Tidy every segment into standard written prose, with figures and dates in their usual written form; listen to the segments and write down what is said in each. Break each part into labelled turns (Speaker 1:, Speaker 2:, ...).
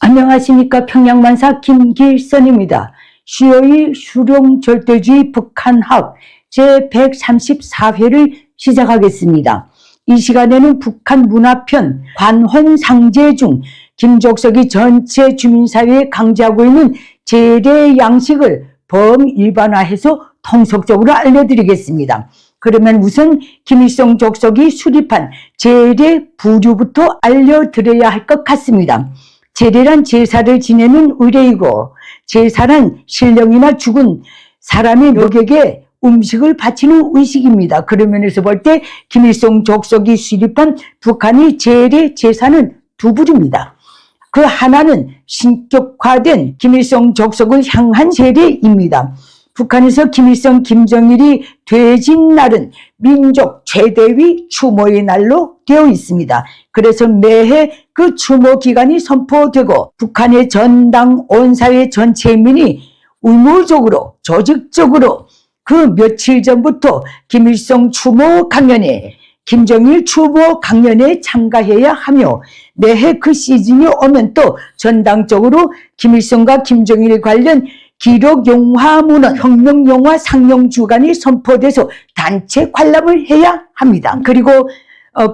Speaker 1: 안녕하십니까. 평양만사 김길선입니다. 10월 수령절대주의 북한학 제134회를 시작하겠습니다. 이 시간에는 북한 문화편 관헌상제 중 김족석이 전체 주민사회에 강제하고 있는 제례 양식을 범일반화해서 통속적으로 알려드리겠습니다. 그러면 우선 김일성 족속이 수립한 제례 부류부터 알려드려야 할 것 같습니다. 제례란 제사를 지내는 의례이고, 제사란 신령이나 죽은 사람의 묘객에 음식을 바치는 의식입니다. 그런 면에서 볼 때 김일성 족속이 수립한 북한의 제례 제사는 두 부류입니다. 그 하나는 신격화된 김일성 족속을 향한 제례입니다. 북한에서 김일성, 김정일이 되진 날은 민족 최대위 추모의 날로 되어 있습니다. 그래서 매해 그 추모 기간이 선포되고 북한의 전당 온사회 전체민이 의무적으로 조직적으로 그 며칠 전부터 김일성 추모 강연회, 김정일 추모 강연회에 참가해야 하며 매해 그 시즌이 오면 또 전당적으로 김일성과 김정일 관련 기록 영화 문헌, 혁명 영화 상영 주간이 선포돼서 단체 관람을 해야 합니다. 그리고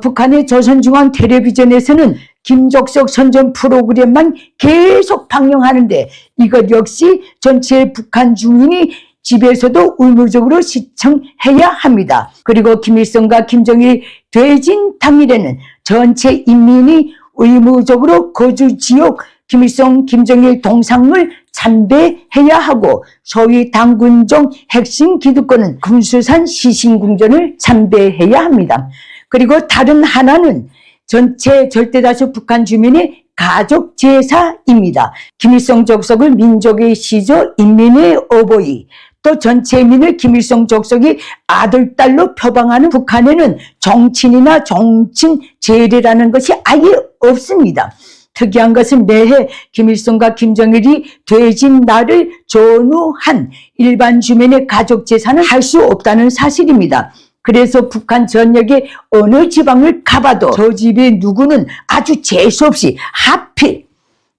Speaker 1: 북한의 조선중앙 텔레비전에서는 김족석 선전 프로그램만 계속 방영하는데 이것 역시 전체 북한 주민이 집에서도 의무적으로 시청해야 합니다. 그리고 김일성과 김정일이 되진 당일에는 전체 인민이 의무적으로 거주 지역 김일성, 김정일 동상을 참배해야 하고 소위 당군종 핵심 기득권은 금수산 시신궁전을 참배해야 합니다. 그리고 다른 하나는 전체 절대다수 북한 주민의 가족 제사입니다. 김일성 족속을 민족의 시조, 인민의 어버이, 또 전체민을 김일성 족속이 아들, 딸로 표방하는 북한에는 정친이나 종친 제례라는 것이 아예 없습니다. 특이한 것은 매해 김일성과 김정일이 되진 날을 전후한 일반 주민의 가족 제사는 할 수 없다는 사실입니다. 그래서 북한 전역의 어느 지방을 가봐도 저 집의 누구는 아주 재수없이 하필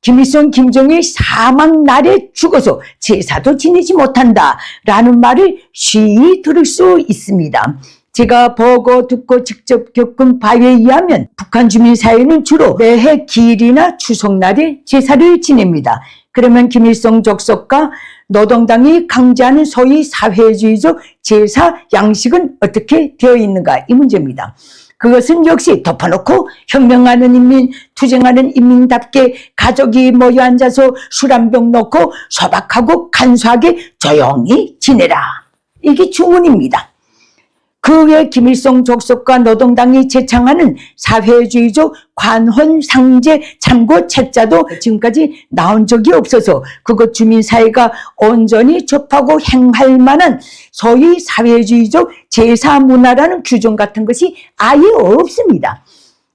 Speaker 1: 김일성, 김정일 사망 날에 죽어서 제사도 지내지 못한다 라는 말을 쉬이 들을 수 있습니다. 제가 보고 듣고 직접 겪은 바에 의하면 북한 주민 사회는 주로 매해 기일이나 추석날에 제사를 지냅니다. 그러면 김일성 족속과 노동당이 강제하는 소위 사회주의적 제사 양식은 어떻게 되어 있는가, 이 문제입니다. 그것은 역시 덮어놓고 혁명하는 인민, 투쟁하는 인민답게 가족이 모여 앉아서 술 한 병 놓고 소박하고 간소하게 조용히 지내라, 이게 주문입니다. 그 외 김일성 족속과 노동당이 제창하는 사회주의적 관헌상제 참고 책자도 지금까지 나온 적이 없어서 그것 주민사회가 온전히 접하고 행할 만한 소위 사회주의적 제사문화라는 규정 같은 것이 아예 없습니다.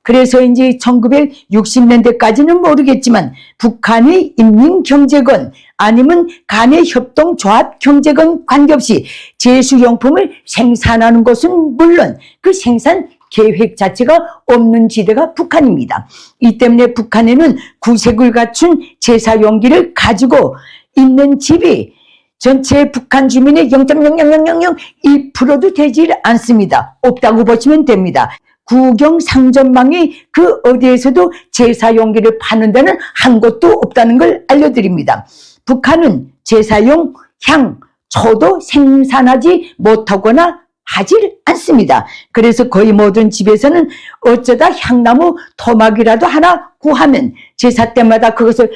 Speaker 1: 그래서 이제 1960년대까지는 모르겠지만 북한의 인민경제권 아니면 간의 협동조합경제권 관계없이 제수용품을 생산하는 것은 물론 그 생산 계획 자체가 없는 지대가 북한입니다. 이 때문에 북한에는 구색을 갖춘 제사용기를 가지고 있는 집이 전체 북한 주민의 0.00001%도 되지 않습니다. 없다고 보시면 됩니다. 구경 상점망이 그 어디에서도 제사용기를 파는 데는 한 곳도 없다는 걸 알려드립니다. 북한은 제사용 향, 초도 생산하지 못하거나 하질 않습니다. 그래서 거의 모든 집에서는 어쩌다 향나무 토막이라도 하나 구하면 제사 때마다 그것을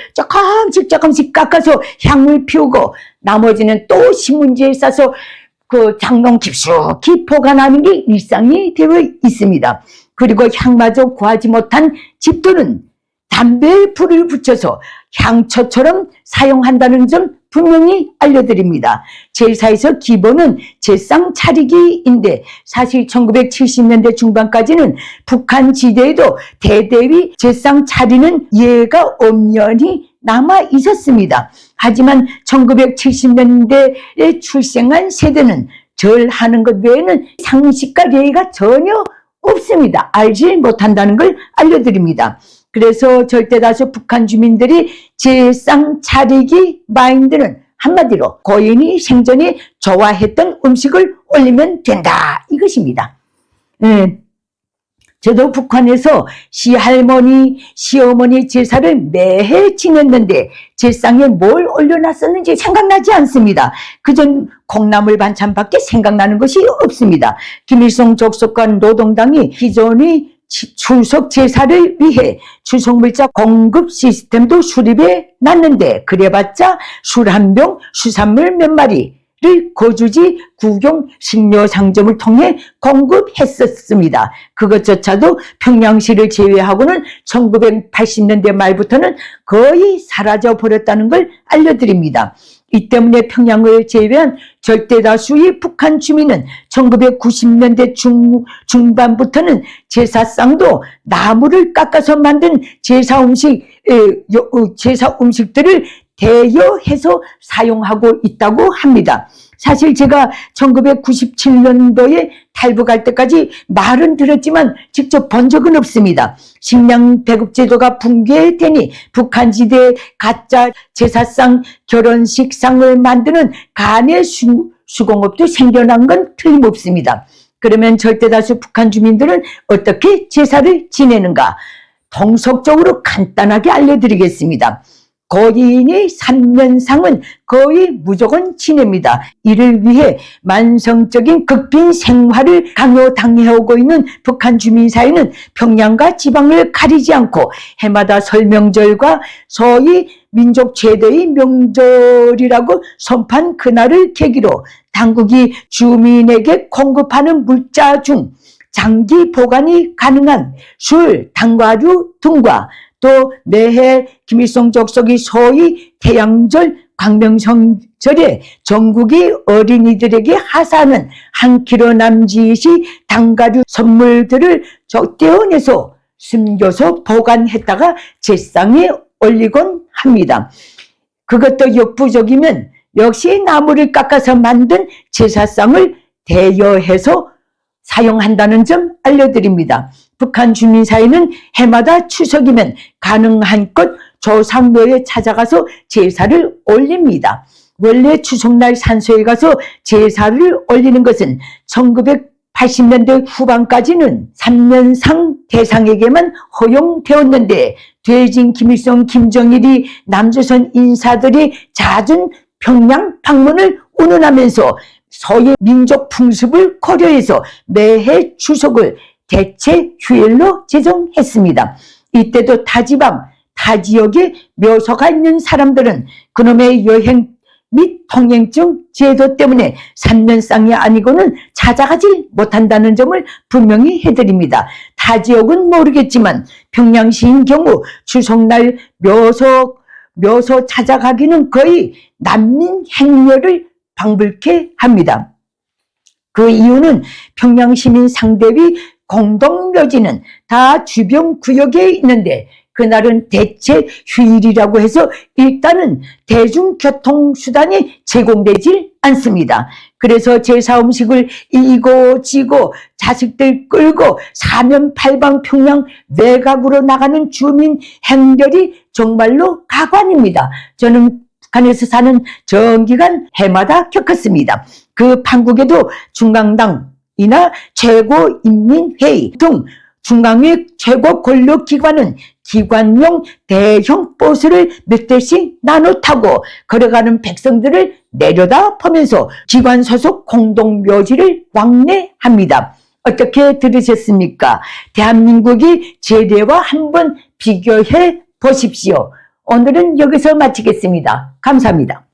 Speaker 1: 조금씩 깎아서 향을 피우고 나머지는 또 신문지에 싸서 그 장롱 깊숙이 보관하는 게 일상이 되어 있습니다. 그리고 향마저 구하지 못한 집들은 담배에 불을 붙여서 향초처럼 사용한다는 점 분명히 알려드립니다. 제사에서 기본은 제상 차리기인데 사실 1970년대 중반까지는 북한 지대에도 대대위 제상 차리는 예가 엄연히 남아 있었습니다. 하지만 1970년대에 출생한 세대는 절하는 것 외에는 상식과 예의가 전혀 없습니다. 알지 못한다는 걸 알려드립니다. 그래서 절대다수 북한 주민들이 제상 차리기 마인드는 한마디로 고인이 생전에 좋아했던 음식을 올리면 된다 이것입니다. 저도 북한에서 시할머니, 시어머니 제사를 매해 지냈는데 제상에 뭘 올려놨었는지 생각나지 않습니다. 그전 콩나물 반찬밖에 생각나는 것이 없습니다. 김일성 족속과 노동당이 기존의 추석 제사를 위해 추석물자 공급 시스템도 수립해 놨는데 그래봤자 술 한 병, 수산물 몇 마리를 거주지 구경 식료 상점을 통해 공급했었습니다. 그것조차도 평양시를 제외하고는 1980년대 말부터는 거의 사라져 버렸다는 걸 알려드립니다. 이 때문에 평양을 제외한 절대다수의 북한 주민은 1990년대 중반부터는 제사상도 나무를 깎아서 만든 제사 음식들을 대여해서 사용하고 있다고 합니다. 사실 제가 1997년도에 탈북할 때까지 말은 들었지만 직접 본 적은 없습니다. 식량 배급 제도가 붕괴되니 북한지대 가짜 제사상 결혼식상을 만드는 간의 수공업도 생겨난 건 틀림없습니다. 그러면 절대다수 북한 주민들은 어떻게 제사를 지내는가? 통속적으로 간단하게 알려드리겠습니다. 고인의 3년상은 거의 무조건 지냅니다. 이를 위해 만성적인 극빈 생활을 강요당해오고 있는 북한 주민 사이는 평양과 지방을 가리지 않고 해마다 설명절과 소위 민족 최대의 명절이라고 선포한 그날을 계기로 당국이 주민에게 공급하는 물자 중 장기 보관이 가능한 술, 당과류 등과 또 매해 김일성 족속이 소위 태양절, 광명성절에 전국의 어린이들에게 하사하는 1kg 남짓의 당가류 선물들을 떼어내서 숨겨서 보관했다가 제상에 올리곤 합니다. 그것도 역부족이면 역시 나무를 깎아서 만든 제사상을 대여해서 사용한다는 점 알려드립니다. 북한 주민 사이는 해마다 추석이면 가능한 것 조상묘에 찾아가서 제사를 올립니다. 원래 추석날 산소에 가서 제사를 올리는 것은 1980년대 후반까지는 3년상 대상에게만 허용되었는데 퇴진 김일성, 김정일이 남조선 인사들이 잦은 평양 방문을 운운하면서 소의 민족 풍습을 고려해서 매해 추석을 대체 휴일로 제정했습니다. 이때도 타지방, 타지역에 묘소가 있는 사람들은 그놈의 여행 및 통행증 제도 때문에 3년상이 아니고는 찾아가지 못한다는 점을 분명히 해드립니다. 타지역은 모르겠지만 평양시인 경우 추석날 묘소 찾아가기는 거의 난민 행렬을 방불케 합니다. 그 이유는 평양시민 상대의 공동묘지는 다 주변 구역에 있는데 그날은 대체 휴일이라고 해서 일단은 대중교통수단이 제공되질 않습니다. 그래서 제사 음식을 이고 지고 자식들 끌고 사면팔방 평양 외곽으로 나가는 주민 행렬이 정말로 가관입니다. 저는 북한에서 사는 정기간 해마다 겪었습니다. 그 판국에도 중앙당이나 최고인민회의 등 중앙의 최고 권력기관은 기관용 대형 버스를 몇 대씩 나눠 타고 걸어가는 백성들을 내려다보면서 기관 소속 공동묘지를 왕래합니다. 어떻게 들으셨습니까? 대한민국이 제대와 한번 비교해 보십시오. 오늘은 여기서 마치겠습니다. 감사합니다.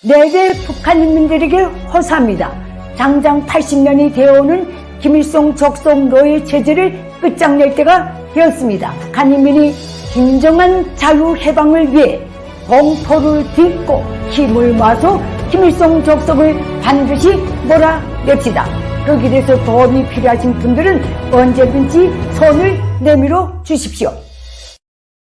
Speaker 1: 내게 북한 인민들에게 호소합니다. 장장 80년이 되어오는 김일성 족속 노예 체제를 끝장낼 때가 되었습니다. 북한 인민이 진정한 자유해방을 위해 공포를 딛고 힘을 모아서 김일성 족속을 반드시 몰아냅시다. 그 길에서 도움이 필요하신 분들은 언제든지 손을 내밀어 주십시오.